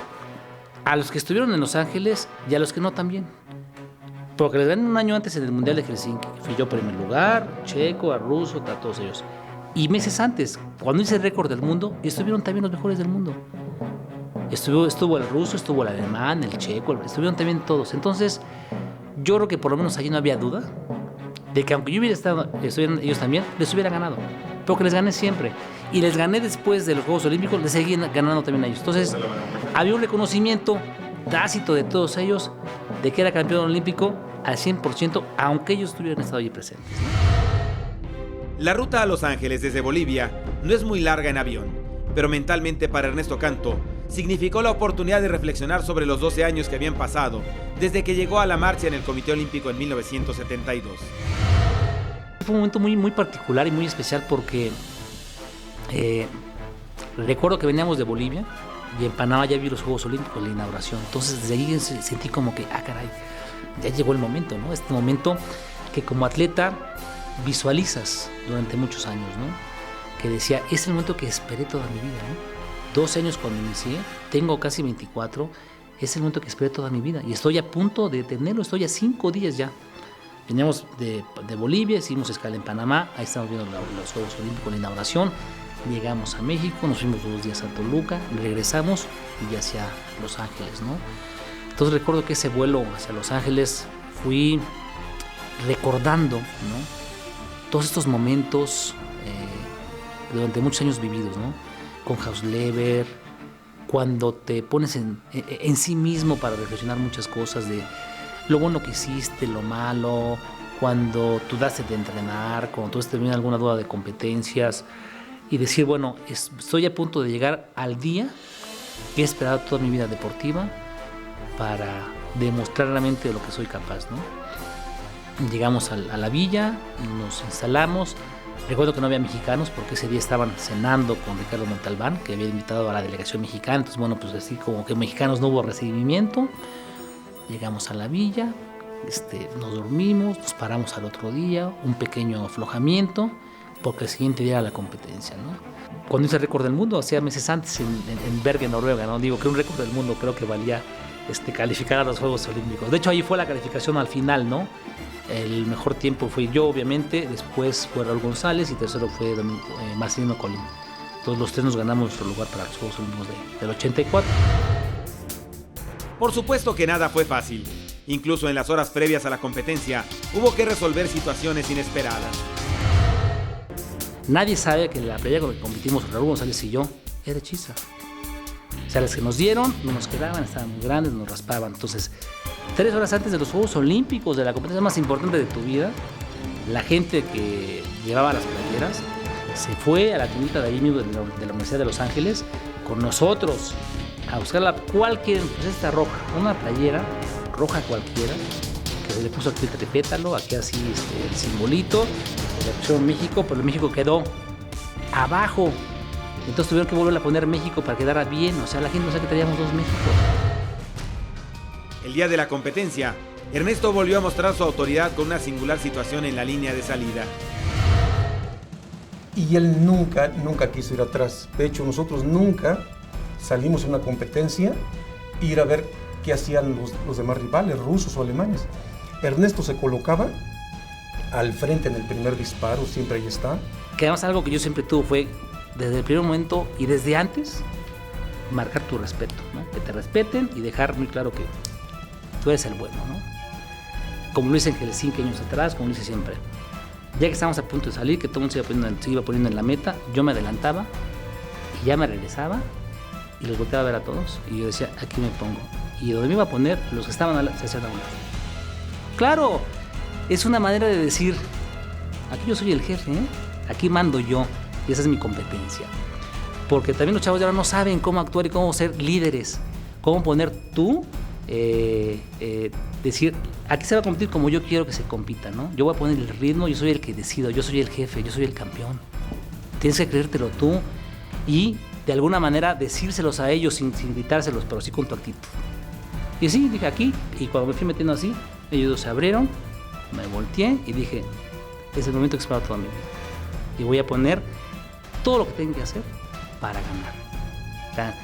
a los que estuvieron en Los Ángeles y a los que no también. Porque les gané un año antes en el Mundial de Helsinki. Fui yo primer lugar, Checo, a Russo, a todos ellos. Y meses antes, cuando hice el récord del mundo, estuvieron también los mejores del mundo. Estuvo el ruso, estuvo el alemán, el checo, estuvieron también todos. Entonces, yo creo que por lo menos allí no había duda de que aunque yo hubiera estado, estuvieran ellos también, les hubiera ganado. Porque les gané siempre. Y les gané después de los Juegos Olímpicos, les seguí ganando también a ellos. Entonces, había un reconocimiento tácito de todos ellos de que era campeón olímpico al 100%, aunque ellos estuvieran estado allí presentes, ¿no? La ruta a Los Ángeles desde Bolivia no es muy larga en avión, pero mentalmente para Ernesto Canto significó la oportunidad de reflexionar sobre los 12 años que habían pasado desde que llegó a la marcha en el Comité Olímpico en 1972. Fue un momento muy, muy particular y muy especial porque recuerdo que veníamos de Bolivia y en Panamá ya vi los Juegos Olímpicos, la inauguración. Entonces desde ahí sentí como que, caray, ya llegó el momento, ¿no? Este momento que como atleta visualizas durante muchos años, ¿no? Que decía, es el momento que esperé toda mi vida, ¿no? 12 años cuando inicié, tengo casi 24, es el momento que esperé toda mi vida y estoy a punto de tenerlo, estoy a 5 días ya. Veníamos de Bolivia, hicimos escala en Panamá, ahí estamos viendo los Juegos Olímpicos, la inauguración, llegamos a México, nos fuimos 2 días a Toluca, regresamos y hacia Los Ángeles, ¿no? Entonces recuerdo que ese vuelo hacia Los Ángeles fui recordando, ¿no? Todos estos momentos durante muchos años vividos, ¿no? Con Hausleber, cuando te pones en sí mismo para reflexionar muchas cosas de lo bueno que hiciste, lo malo, cuando tú das de entrenar, cuando tú tienes alguna duda de competencias y decir, bueno, estoy a punto de llegar al día que he esperado toda mi vida deportiva para demostrar realmente lo que soy capaz, ¿no? Llegamos a la villa, nos instalamos. Recuerdo que no había mexicanos porque ese día estaban cenando con Ricardo Montalbán, que había invitado a la delegación mexicana. Entonces, bueno, pues así como que mexicanos no hubo recibimiento. Llegamos a la villa, nos dormimos, nos paramos al otro día, un pequeño aflojamiento, porque el siguiente día era la competencia, ¿no? Cuando hice el récord del mundo, hacía meses antes en Bergen, Noruega, ¿no? Digo que un récord del mundo creo que valía calificar a los Juegos Olímpicos. De hecho, ahí fue la calificación al final, ¿no? El mejor tiempo fui yo, obviamente, después fue Raúl González y tercero fue Marcelino Colín. Todos los tres nos ganamos nuestro lugar para los Juegos Olímpicos del 84. Por supuesto que nada fue fácil. Incluso en las horas previas a la competencia, hubo que resolver situaciones inesperadas. Nadie sabe que la playa con la que competimos, Raúl González y yo, era hechiza. O sea, las que nos dieron no nos quedaban, estaban muy grandes, nos raspaban. Entonces, 3 horas antes de los Juegos Olímpicos, de la competencia más importante de tu vida, la gente que llevaba las playeras se fue a la clínica de ahí mismo de la Universidad de Los Ángeles con nosotros a buscarla. ¿Cuál quieren? Pues esta roja, una playera roja cualquiera, que se le puso aquí el tripétalo, aquí así el simbolito, le pusieron México, pero México quedó abajo. Entonces tuvieron que volver a poner México para que quedara bien. O sea, la gente no sabe que teníamos 2 Méxicos. El día de la competencia, Ernesto volvió a mostrar su autoridad con una singular situación en la línea de salida. Y él nunca quiso ir atrás. De hecho, nosotros nunca salimos a una competencia e ir a ver qué hacían los demás rivales, rusos o alemanes. Ernesto se colocaba al frente en el primer disparo, siempre ahí está. Que además algo que yo siempre tuve fue, desde el primer momento y desde antes, marcar tu respeto, ¿no? Que te respeten y dejar muy claro que tú eres el bueno, ¿no? Como lo hice en Helsinki años atrás, como lo hice siempre. Ya que estábamos a punto de salir, que todo el mundo se iba poniendo en la meta, yo me adelantaba y ya me regresaba y los volteaba a ver a todos y yo decía, aquí me pongo. Y donde me iba a poner, los que estaban se hacían a un lado. Claro, es una manera de decir, aquí yo soy el jefe, ¿eh? Aquí mando yo y esa es mi competencia. Porque también los chavos de ahora no saben cómo actuar y cómo ser líderes, cómo poner tú, decir, aquí se va a competir como yo quiero que se compita, ¿no? Yo voy a poner el ritmo, yo soy el que decido, yo soy el jefe, yo soy el campeón. Tienes que creértelo tú y de alguna manera decírselos a ellos sin gritárselos, pero sí con tu actitud. Y sí, dije aquí, y cuando me fui metiendo así, ellos se abrieron, me volteé y dije, es el momento que he esperado toda mi vida. Y voy a poner todo lo que tengo que hacer para ganar. O sea,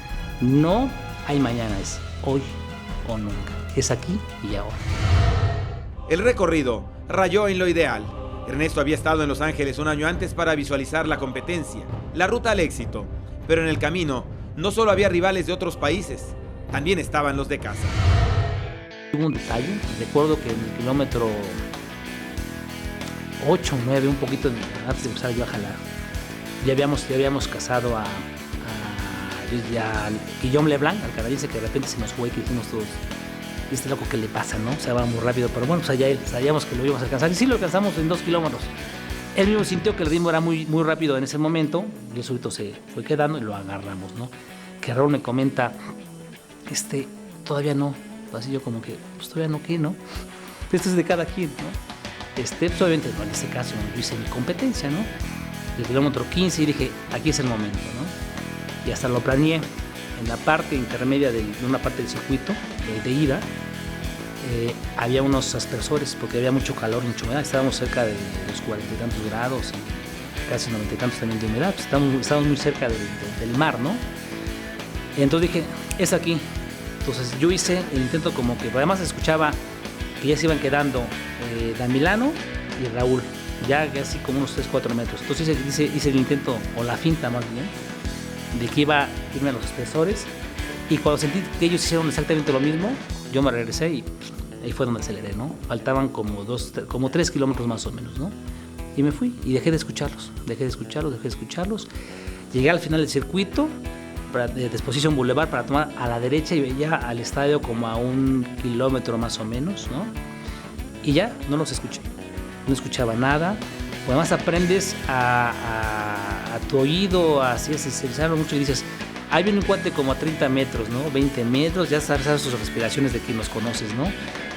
no hay mañana, es hoy o nunca. Es aquí y ahora. El recorrido rayó en lo ideal. Ernesto había estado en Los Ángeles un año antes para visualizar la competencia, la ruta al éxito. Pero en el camino no solo había rivales de otros países, también estaban los de casa. Hubo un detalle, recuerdo que en el kilómetro 8 o 9, un poquito antes de empezar yo a jalar, ya habíamos casado a Guillaume Leblanc, al canadiense, que de repente se nos fue, que dijimos todos, ¿y este loco qué le pasa, no? Se va muy rápido, pero bueno, pues allá él, sabíamos que lo íbamos a alcanzar, y sí lo alcanzamos en 2 kilómetros. Él mismo sintió que el ritmo era muy, muy rápido en ese momento, y el súbito se fue quedando y lo agarramos, ¿no? Que Raúl me comenta, todavía no, así yo como que, pues todavía no, ¿qué, no? Esto es de cada quien, ¿no? Pues obviamente, no, en este caso yo hice mi competencia, ¿no? El kilómetro 15 y dije, aquí es el momento, ¿no? Y hasta lo planeé en la parte intermedia de una parte del circuito de ida. Había unos aspersores porque había mucho calor, mucha humedad. Estábamos cerca de los 40 y tantos grados y casi 90 y tantos también de humedad. Pues estábamos muy cerca del mar, ¿no? Y entonces dije, es aquí. Entonces yo hice el intento como que, además escuchaba que ya se iban quedando Dan Milano y Raúl, ya casi como unos 3-4 metros. Entonces hice el intento, o la finta más bien, de que iba a irme a los aspersores. Y cuando sentí que ellos hicieron exactamente lo mismo, yo me regresé y ahí fue donde aceleré, ¿no? Faltaban como 3 kilómetros más o menos, ¿no? Y me fui y dejé de escucharlos. Llegué al final del circuito de Exposition Boulevard para tomar a la derecha y veía al estadio como a 1 kilómetro más o menos, ¿no? Y ya, no los escuché, no escuchaba nada. Además aprendes a tu oído, así a sensibilizarlo mucho y dices, ahí viene un cuate como a 30 metros, ¿no? 20 metros, ya sabes sus respiraciones de quien los conoces, ¿no? No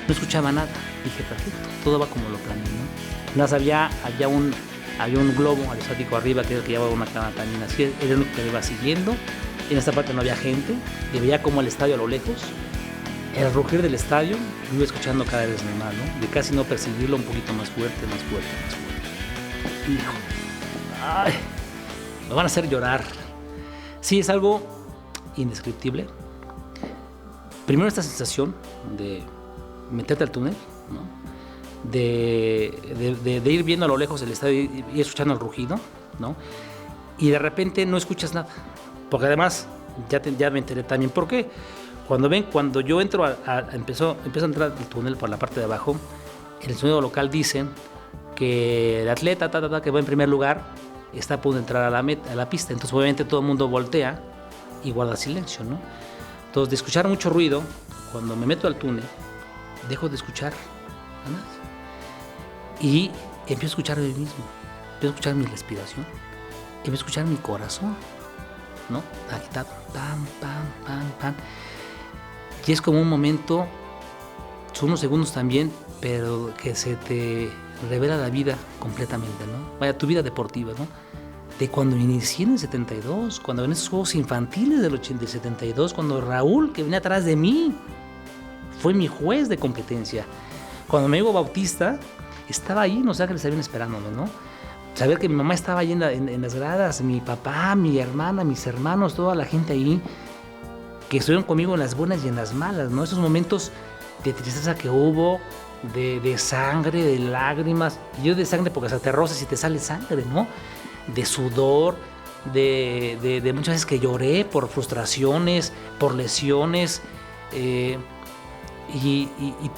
escuchaba nada. Dije, perfecto, todo va como lo planeé, ¿no? Más había un globo aerostático arriba que llevaba una cama también así, era lo que me iba siguiendo. En esta parte no había gente, y veía como el estadio a lo lejos, el rugir del estadio, lo iba escuchando cada vez más, ¿no? De casi no percibirlo, un poquito más fuerte, más fuerte, más fuerte. Hijo, ay, me van a hacer llorar. Sí, es algo indescriptible. Primero esta sensación de meterte al túnel, ¿no? De ir viendo a lo lejos el estadio y escuchando el rugido, ¿no? Y de repente no escuchas nada, porque además ya me enteré también por qué. Cuando yo entro empiezo a entrar al túnel por la parte de abajo, el sonido local dice que el atleta que va en primer lugar está a punto de entrar a la pista, entonces obviamente todo el mundo voltea y guarda silencio, ¿no? Entonces, de escuchar mucho ruido, cuando me meto al túnel, dejo de escuchar nada más. Y empiezo a escuchar a mí mismo, empiezo a escuchar mi respiración, empiezo a escuchar mi corazón, ¿no? Agitado, pam, pam, pam, pam. Y es como un momento, son unos segundos también, pero que se te revela la vida completamente, ¿no? Vaya, tu vida deportiva, ¿no? De cuando inicié en el 72, cuando en esos juegos infantiles del 72, cuando Raúl, que venía atrás de mí, fue mi juez de competencia. Cuando me digo Bautista, estaba ahí en Los Ángeles también esperándome, ¿no? Saber que mi mamá estaba ahí en las gradas, mi papá, mi hermana, mis hermanos, toda la gente ahí, que estuvieron conmigo en las buenas y en las malas, ¿no? Esos momentos de tristeza que hubo, de sangre, de lágrimas. Y yo de sangre porque hasta te rozas y te sale sangre, ¿no? De sudor, de muchas veces que lloré por frustraciones, por lesiones. Y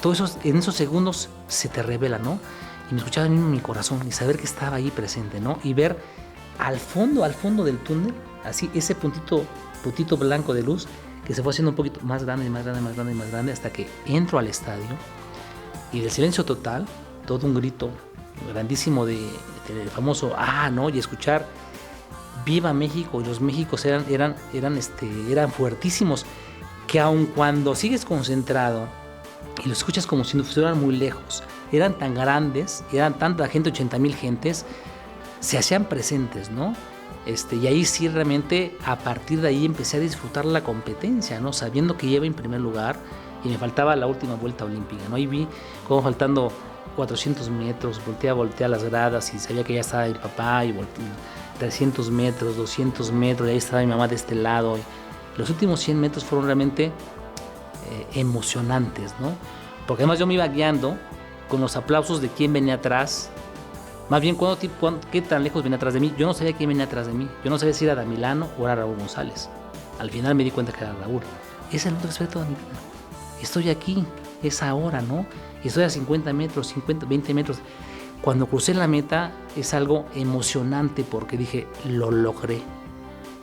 todo eso en esos segundos se te revela, ¿no? Y me escuchaba en mi corazón y saber que estaba ahí presente, ¿no? Y ver al fondo del túnel, así ese puntito blanco de luz que se fue haciendo un poquito más grande, más grande, más grande, más grande, hasta que entro al estadio y del silencio total, todo un grito grandísimo del famoso ¿no? Y escuchar Viva México, y los Méxicos eran fuertísimos, que aun cuando sigues concentrado y los escuchas como si no estuvieran muy lejos, eran tan grandes, eran tanta gente, 80,000 gentes, se hacían presentes, ¿no? Y ahí sí realmente, a partir de ahí empecé a disfrutar la competencia, ¿no? Sabiendo que iba en primer lugar y me faltaba la última vuelta olímpica, ¿no? Y vi como faltando 400 metros, volteé a las gradas y sabía que ya estaba mi papá, y 300 metros, 200 metros, y ahí estaba mi mamá de este lado. Y los últimos 100 metros fueron realmente emocionantes, ¿no? Porque además yo me iba guiando con los aplausos de quién venía atrás. Más bien, ¿qué tan lejos venía atrás de mí? Yo no sabía quién venía atrás de mí. Yo no sabía si era Damilano o era Raúl González. Al final me di cuenta que era Raúl. Ese es el único respeto de mi vida. Estoy aquí, es ahora, ¿no? Y estoy a 50 metros, 20 metros. Cuando crucé la meta es algo emocionante porque dije, lo logré.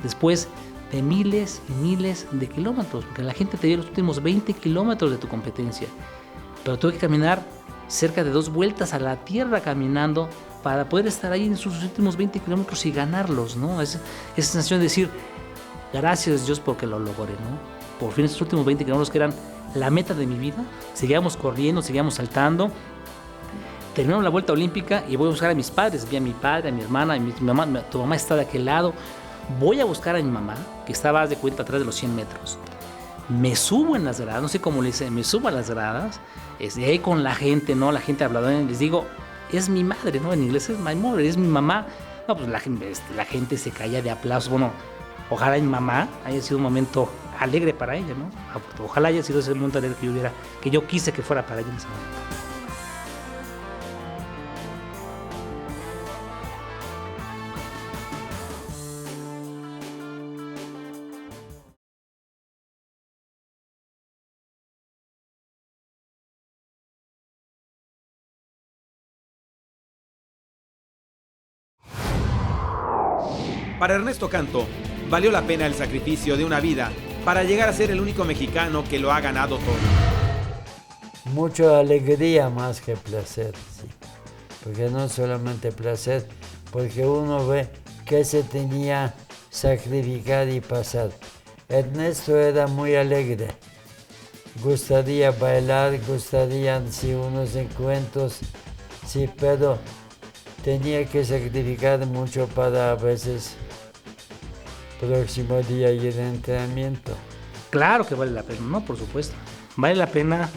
Después de miles y miles de kilómetros, porque la gente te dio los últimos 20 kilómetros de tu competencia. Pero tuve que caminar cerca de 2 vueltas a la tierra caminando para poder estar ahí en sus últimos 20 kilómetros y ganarlos, ¿no? Esa sensación de decir, gracias Dios porque lo logré, ¿no? Por fin esos últimos 20 kilómetros que eran la meta de mi vida, seguíamos corriendo, seguíamos saltando. Terminamos la vuelta olímpica y voy a buscar a mis padres, vi a mi padre, a mi hermana, tu mamá está de aquel lado. Voy a buscar a mi mamá, que estaba, haz de cuenta, atrás de los 100 metros. Me subo en las gradas, no sé cómo le dice, me subo a las gradas, ahí con la gente, ¿no? La gente habladora, les digo, es mi madre, ¿no? En inglés es my mother, es mi mamá. No, pues la gente se caía de aplausos. Bueno, ojalá mi mamá haya sido un momento alegre para ella, ¿no? Ojalá haya sido ese momento alegre que yo quise que fuera para ella en ese momento. Para Ernesto Canto, Valió la pena el sacrificio de una vida para llegar a ser el único mexicano que lo ha ganado todo. Mucha alegría más que placer, sí. Porque no solamente placer, porque uno ve que se tenía sacrificar y pasar. Ernesto era muy alegre. Gustaría bailar, gustarían sí, unos encuentros, sí, pero tenía que sacrificar mucho para a veces próximo día ir de entrenamiento. Claro que vale la pena, ¿no? Por supuesto. Vale la pena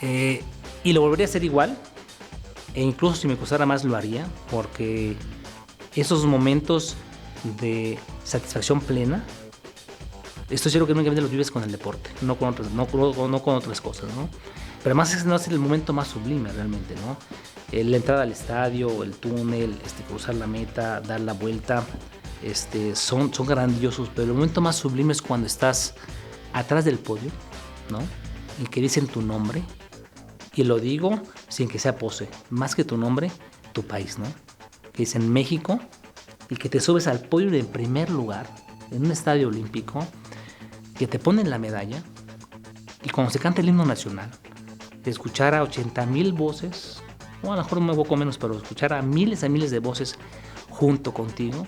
y lo volvería a hacer igual. E incluso si me costara más lo haría, porque esos momentos de satisfacción plena, estoy seguro que únicamente los vives con el deporte, no con otras cosas, ¿no? Pero además ese no es el momento más sublime realmente, ¿no? La entrada al estadio, el túnel, cruzar la meta, dar la vuelta, son grandiosos, pero el momento más sublime es cuando estás atrás del podio, ¿no? Y que dicen tu nombre, y lo digo sin que sea pose, más que tu nombre, tu país, ¿no? Que dicen México, y que te subes al podio en primer lugar, en un estadio olímpico, que te ponen la medalla, y cuando se canta el himno nacional, escuchar a 80,000 voces, o a lo mejor un poco menos, pero escuchar a miles de voces junto contigo,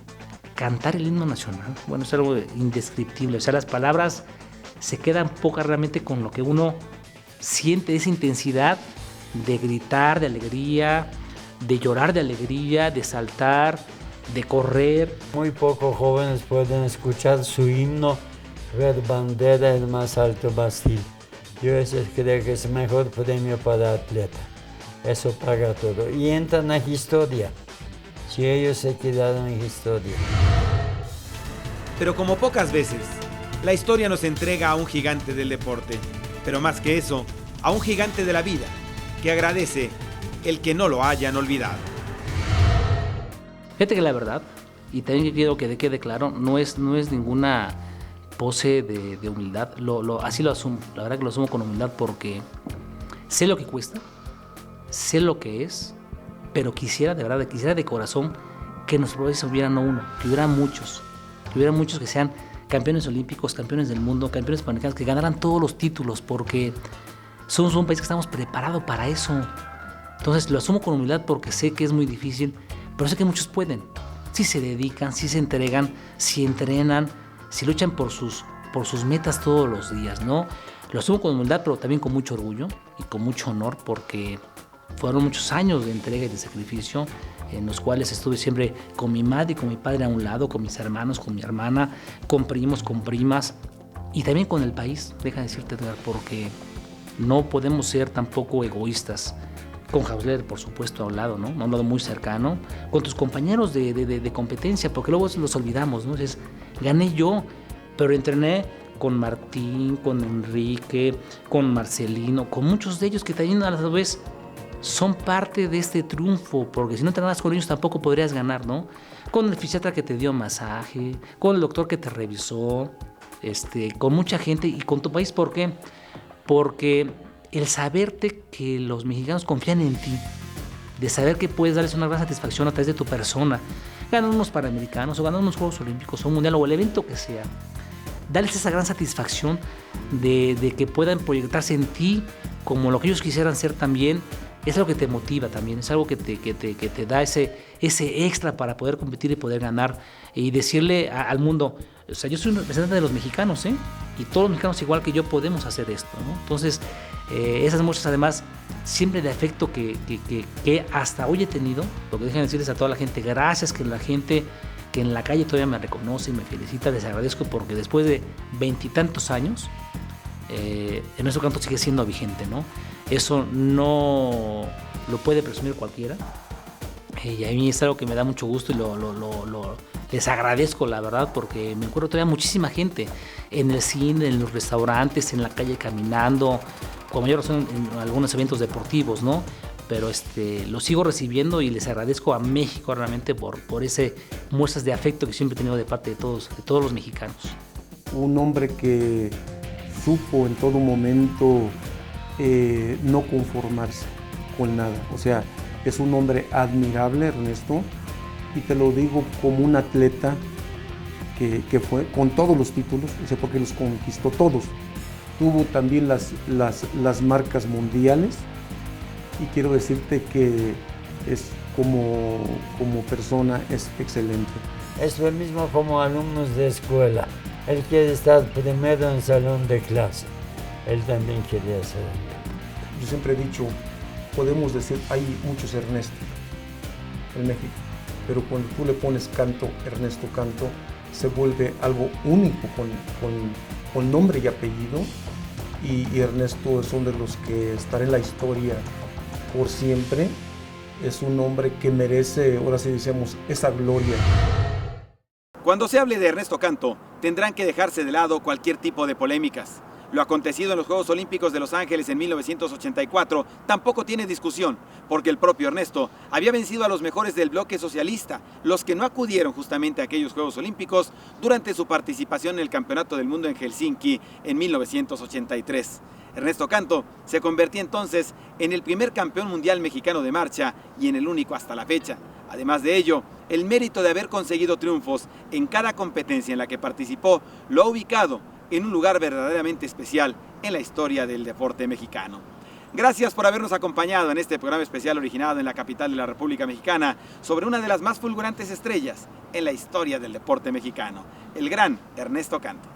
cantar el himno nacional, bueno, es algo indescriptible. O sea, las palabras se quedan pocas realmente con lo que uno siente, esa intensidad de gritar de alegría, de llorar de alegría, de saltar, de correr. Muy pocos jóvenes pueden escuchar su himno, ver bandera el más alto mástil. Yo creo que es el mejor premio para atleta. Eso paga todo. Y entran a historia. Si ellos se quedaron en historia. Pero como pocas veces, la historia nos entrega a un gigante del deporte, pero más que eso, a un gigante de la vida, que agradece el que no lo hayan olvidado. Fíjate que la verdad, y también quiero que quede claro, no es ninguna pose de humildad, así lo asumo, la verdad que lo asumo con humildad porque sé lo que cuesta, sé lo que es, pero quisiera de corazón que nuestro país hubiera no uno, que hubiera muchos que sean campeones olímpicos, campeones del mundo, campeones panamericanos, que ganaran todos los títulos, porque somos un país que estamos preparados para eso. Entonces lo asumo con humildad porque sé que es muy difícil, pero sé que muchos pueden. Si se dedican, si se entregan, si entrenan, si luchan por sus metas todos los días, ¿no? Lo asumo con humildad, pero también con mucho orgullo y con mucho honor, porque fueron muchos años de entrega y de sacrificio en los cuales estuve siempre con mi madre y con mi padre a un lado, con mis hermanos, con mi hermana, con primos, con primas y también con el país, deja de decirte, Edgar, porque no podemos ser tampoco egoístas. Con Hausler, por supuesto, a un lado, ¿no? A un lado muy cercano, con tus compañeros de competencia, porque luego los olvidamos, ¿no? Entonces, gané yo, pero entrené con Martín, con Enrique, con Marcelino, con muchos de ellos que también a la vez son parte de este triunfo, porque si no entrenabas con ellos tampoco podrías ganar, ¿no? Con el fisiatra que te dio masaje, con el doctor que te revisó, con mucha gente y con tu país. ¿Por qué? Porque el saberte que los mexicanos confían en ti, de saber que puedes darles una gran satisfacción a través de tu persona, ganar unos Panamericanos o ganar unos Juegos Olímpicos o un Mundial o el evento que sea, darles esa gran satisfacción de que puedan proyectarse en ti como lo que ellos quisieran ser también, es algo que te motiva también, es algo que te da ese extra para poder competir y poder ganar y decirle al mundo, o sea, yo soy un representante de los mexicanos, y todos los mexicanos igual que yo podemos hacer esto, ¿no? Entonces, esas muestras además siempre de afecto que hasta hoy he tenido, lo que dejan decirles a toda la gente, gracias, que la gente que en la calle todavía me reconoce y me felicita, les agradezco porque después de 20 y tantos años, en nuestro canto sigue siendo vigente, ¿no? Eso no lo puede presumir cualquiera. Y a mí es algo que me da mucho gusto y les agradezco, la verdad, porque me encuentro todavía muchísima gente en el cine, en los restaurantes, en la calle caminando, con mayor razón en algunos eventos deportivos, ¿no? Pero lo sigo recibiendo y les agradezco a México realmente por ese muestras de afecto que siempre he tenido de parte de todos los mexicanos. Un hombre que supo en todo momento no conformarse con nada. O sea, es un hombre admirable, Ernesto, y te lo digo como un atleta que fue, con todos los títulos, dice, porque los conquistó todos. Tuvo también las marcas mundiales, y quiero decirte que es como persona es excelente. Es lo mismo como alumnos de escuela. Él quiere estar primero en salón de clase. Él también quería ser. Yo siempre he dicho, podemos decir, hay muchos Ernesto en México, pero cuando tú le pones Canto, Ernesto Canto, se vuelve algo único con nombre y apellido, y Ernesto es uno de los que estará en la historia por siempre. Es un hombre que merece, ahora sí decíamos, esa gloria. Cuando se hable de Ernesto Canto, tendrán que dejarse de lado cualquier tipo de polémicas. Lo acontecido en los Juegos Olímpicos de Los Ángeles en 1984 tampoco tiene discusión, porque el propio Ernesto había vencido a los mejores del bloque socialista, los que no acudieron justamente a aquellos Juegos Olímpicos durante su participación en el Campeonato del Mundo en Helsinki en 1983. Ernesto Canto se convertía entonces en el primer campeón mundial mexicano de marcha y en el único hasta la fecha. Además de ello, el mérito de haber conseguido triunfos en cada competencia en la que participó lo ha ubicado en un lugar verdaderamente especial en la historia del deporte mexicano. Gracias por habernos acompañado en este programa especial originado en la capital de la República Mexicana sobre una de las más fulgurantes estrellas en la historia del deporte mexicano, el gran Ernesto Canto.